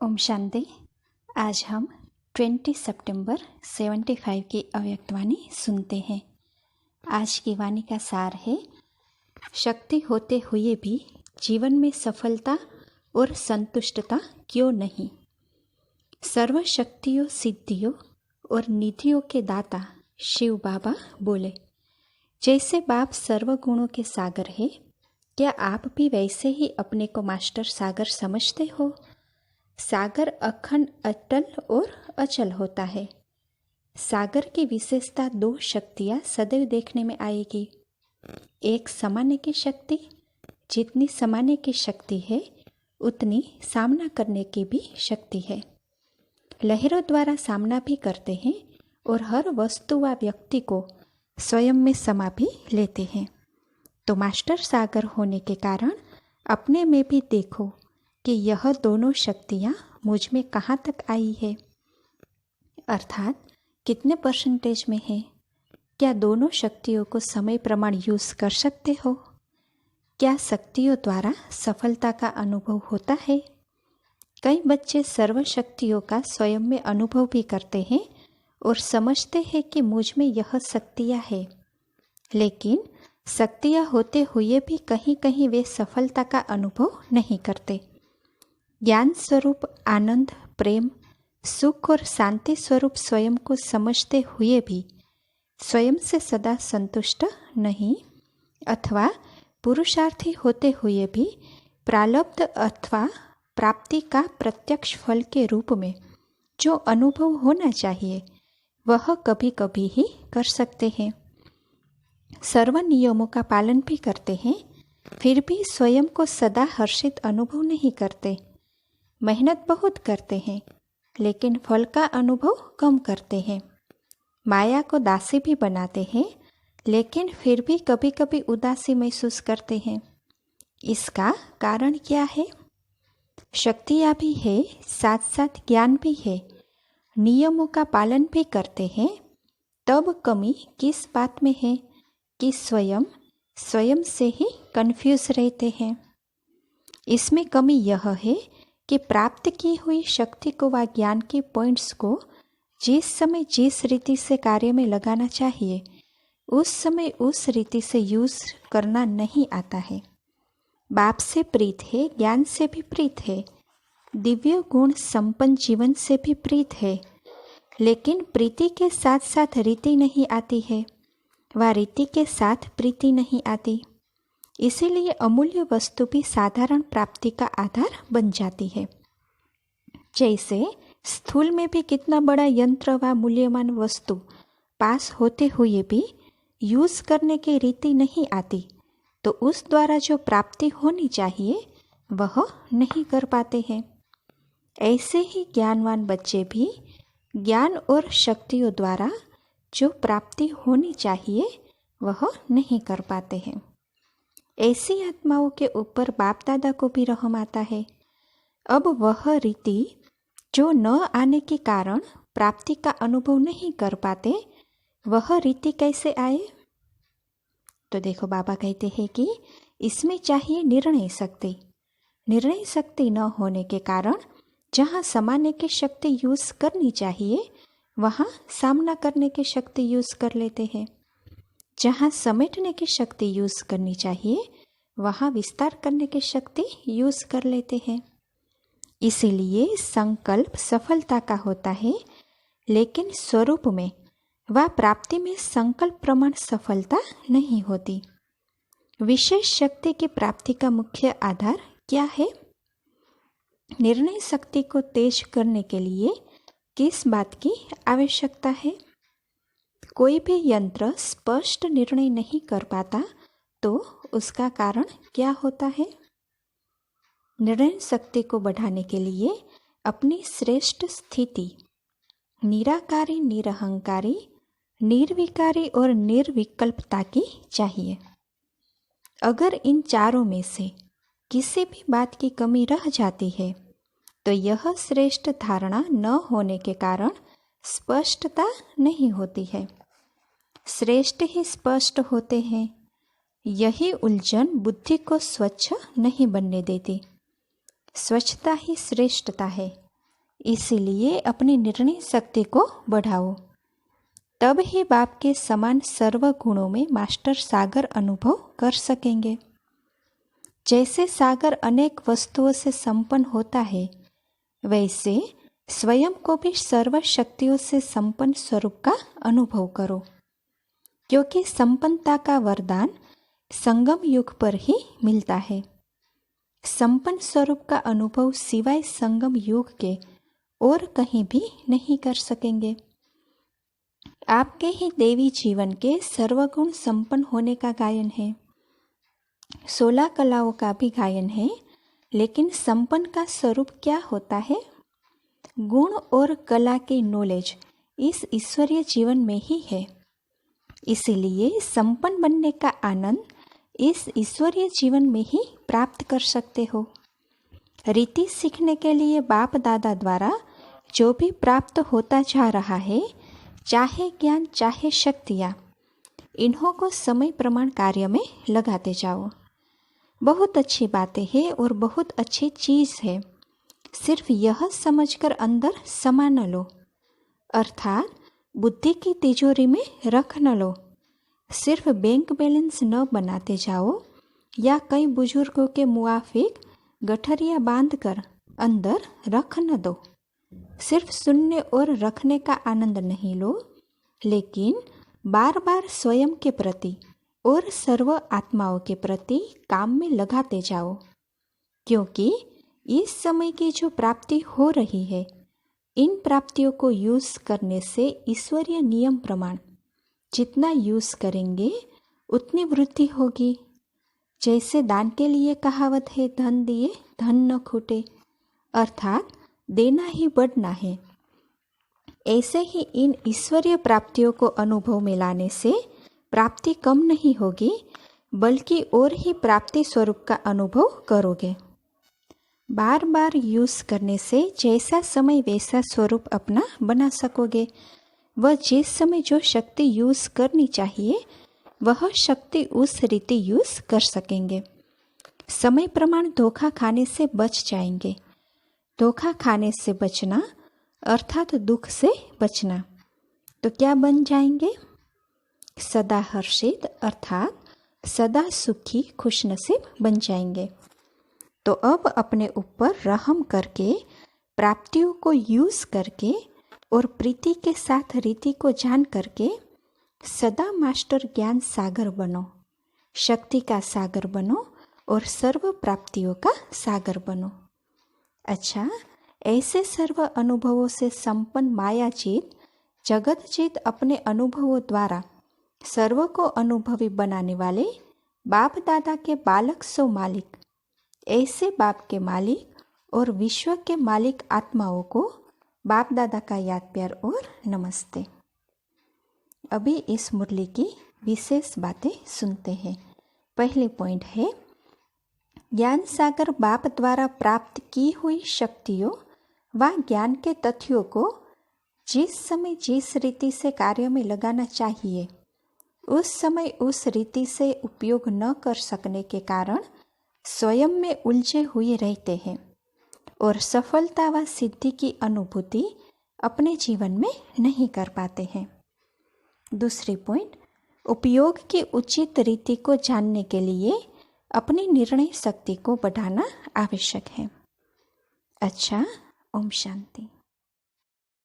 ओम शांति। आज हम 20 सितंबर 75 की अव्यक्तवाणी सुनते हैं। आज की वाणी का सार है, शक्ति होते हुए भी जीवन में सफलता और संतुष्टता क्यों नहीं। सर्व शक्तियों, सिद्धियों और निधियों के दाता शिव बाबा बोले, जैसे बाप सर्व गुणों के सागर है, क्या आप भी वैसे ही अपने को मास्टर सागर समझते हो? सागर अखंड, अटल और अचल होता है। सागर की विशेषता दो शक्तियाँ सदैव देखने में आएगी। एक समाने की शक्ति, जितनी समाने की शक्ति है उतनी सामना करने की भी शक्ति है। लहरों द्वारा सामना भी करते हैं और हर वस्तु व व्यक्ति को स्वयं में समा भी लेते हैं। तो मास्टर सागर होने के कारण अपने में भी देखो कि यह दोनों शक्तियाँ मुझ में कहाँ तक आई है, अर्थात कितने परसेंटेज में है। क्या दोनों शक्तियों को समय प्रमाण यूज़ कर सकते हो? क्या शक्तियों द्वारा सफलता का अनुभव होता है? कई बच्चे सर्व शक्तियों का स्वयं में अनुभव भी करते हैं और समझते हैं कि मुझ में यह शक्तियाँ है, लेकिन शक्तियाँ होते हुए भी कहीं कहीं वे सफलता का अनुभव नहीं करते। ज्ञान स्वरूप आनंद, प्रेम, सुख और शांति स्वरूप स्वयं को समझते हुए भी स्वयं से सदा संतुष्ट नहीं, अथवा पुरुषार्थी होते हुए भी प्रारब्ध अथवा प्राप्ति का प्रत्यक्ष फल के रूप में जो अनुभव होना चाहिए वह कभी कभी ही कर सकते हैं। सर्व नियमों का पालन भी करते हैं, फिर भी स्वयं को सदा हर्षित अनुभव नहीं करते। मेहनत बहुत करते हैं, लेकिन फल का अनुभव कम करते हैं। माया को दासी भी बनाते हैं, लेकिन फिर भी कभी कभी उदासी महसूस करते हैं। इसका कारण क्या है? शक्तियाँ भी है, साथ साथ ज्ञान भी है, नियमों का पालन भी करते हैं, तब कमी किस बात में है कि स्वयं से ही कंफ्यूज रहते हैं। इसमें कमी यह है कि प्राप्त की हुई शक्ति को व ज्ञान के पॉइंट्स को जिस समय जिस रीति से कार्य में लगाना चाहिए उस समय उस रीति से यूज करना नहीं आता है। बाप से प्रीत है, ज्ञान से भी प्रीत है, दिव्य गुण संपन्न जीवन से भी प्रीत है, लेकिन प्रीति के साथ साथ रीति नहीं आती है व रीति के साथ प्रीति नहीं आती। इसीलिए अमूल्य वस्तु भी साधारण प्राप्ति का आधार बन जाती है। जैसे स्थूल में भी कितना बड़ा यंत्र व मूल्यवान वस्तु पास होते हुए भी यूज करने की रीति नहीं आती, तो उस द्वारा जो प्राप्ति होनी चाहिए वह नहीं कर पाते हैं। ऐसे ही ज्ञानवान बच्चे भी ज्ञान और शक्तियों द्वारा जो प्राप्ति होनी चाहिए वह नहीं कर पाते हैं। ऐसी आत्माओं के ऊपर बाप दादा को भी रहम आता है। अब वह रीति जो न आने के कारण प्राप्ति का अनुभव नहीं कर पाते, वह रीति कैसे आए? तो देखो, बाबा कहते हैं कि इसमें चाहिए निर्णय शक्ति। निर्णय शक्ति न होने के कारण जहाँ समाने की शक्ति यूज करनी चाहिए वहाँ सामना करने की शक्ति यूज कर लेते हैं। जहाँ समेटने की शक्ति यूज करनी चाहिए वहाँ विस्तार करने की शक्ति यूज कर लेते हैं। इसीलिए संकल्प सफलता का होता है, लेकिन स्वरूप में व प्राप्ति में संकल्प प्रमाण सफलता नहीं होती। विशेष शक्ति की प्राप्ति का मुख्य आधार क्या है? निर्णय शक्ति को तेज करने के लिए किस बात की आवश्यकता है? कोई भी यंत्र स्पष्ट निर्णय नहीं कर पाता, तो उसका कारण क्या होता है? निर्णय शक्ति को बढ़ाने के लिए अपनी श्रेष्ठ स्थिति निराकारी, निरहंकारी, निर्विकारी और निर्विकल्पता की चाहिए। अगर इन चारों में से किसी भी बात की कमी रह जाती है तो यह श्रेष्ठ धारणा न होने के कारण स्पष्टता नहीं होती है। श्रेष्ठ ही स्पष्ट होते हैं। यही उलझन बुद्धि को स्वच्छ नहीं बनने देती। स्वच्छता ही श्रेष्ठता है, इसीलिए अपनी निर्णय शक्ति को बढ़ाओ, तब ही बाप के समान सर्व गुणों में मास्टर सागर अनुभव कर सकेंगे। जैसे सागर अनेक वस्तुओं से संपन्न होता है, वैसे स्वयं को भी सर्व शक्तियों से संपन्न स्वरूप का अनुभव करो, क्योंकि संपन्नता का वरदान संगम युग पर ही मिलता है। संपन्न स्वरूप का अनुभव सिवाय संगम युग के और कहीं भी नहीं कर सकेंगे। आपके ही देवी जीवन के सर्वगुण संपन्न होने का गायन है। 16 कलाओं का भी गायन है, लेकिन संपन्न का स्वरूप क्या होता है? गुण और कला की नॉलेज इस ईश्वरीय जीवन में ही है। इसीलिए संपन्न बनने का आनंद इस ईश्वरीय जीवन में ही प्राप्त कर सकते हो। रीति सीखने के लिए बाप दादा द्वारा जो भी प्राप्त होता जा रहा है, चाहे ज्ञान चाहे शक्तियाँ, इन्हों को समय प्रमाण कार्य में लगाते जाओ। बहुत अच्छी बातें हैं और बहुत अच्छी चीज़ है, सिर्फ यह समझकर अंदर समा न लो, अर्थात बुद्धि की तिजोरी में रख न लो। सिर्फ बैंक बैलेंस न बनाते जाओ या कई बुजुर्गों के मुआफिक गठरिया बांध कर अंदर रख न दो। सिर्फ सुनने और रखने का आनंद नहीं लो, लेकिन बार बार स्वयं के प्रति और सर्व आत्माओं के प्रति काम में लगाते जाओ, क्योंकि इस समय की जो प्राप्ति हो रही है, इन प्राप्तियों को यूज करने से ईश्वरीय नियम प्रमाण जितना यूज करेंगे उतनी वृद्धि होगी। जैसे दान के लिए कहावत है, धन दिए धन न खूटे, अर्थात देना ही बढ़ना है। ऐसे ही इन ईश्वरीय प्राप्तियों को अनुभव में लाने से प्राप्ति कम नहीं होगी, बल्कि और ही प्राप्ति स्वरूप का अनुभव करोगे। बार बार यूज करने से जैसा समय वैसा स्वरूप अपना बना सकोगे। वह जिस समय जो शक्ति यूज करनी चाहिए, वह शक्ति उस रीति यूज कर सकेंगे। समय प्रमाण धोखा खाने से बच जाएंगे। धोखा खाने से बचना अर्थात दुख से बचना, तो क्या बन जाएंगे? सदा हर्षित अर्थात सदा सुखी खुशनसीब बन जाएंगे। तो अब अपने ऊपर रहम करके, प्राप्तियों को यूज करके और प्रीति के साथ रीति को जान करके सदा मास्टर ज्ञान सागर बनो, शक्ति का सागर बनो और सर्व प्राप्तियों का सागर बनो। अच्छा, ऐसे सर्व अनुभवों से संपन्न मायाजीत जगतजीत अपने अनुभवों द्वारा सर्व को अनुभवी बनाने वाले बाप दादा के बालक सो मालिक, ऐसे बाप के मालिक और विश्व के मालिक आत्माओं को बाप दादा का याद प्यार और नमस्ते। अभी इस मुरली की विशेष बातें सुनते हैं। पहले पॉइंट है, ज्ञान सागर बाप द्वारा प्राप्त की हुई शक्तियों व ज्ञान के तथ्यों को जिस समय जिस रीति से कार्य में लगाना चाहिए, उस समय उस रीति से उपयोग न कर सकने के कारण स्वयं में उलझे हुए रहते हैं और सफलता व सिद्धि की अनुभूति अपने जीवन में नहीं कर पाते हैं। दूसरी पॉइंट, उपयोग की उचित रीति को जानने के लिए अपनी निर्णय शक्ति को बढ़ाना आवश्यक है। अच्छा, ओम शांति।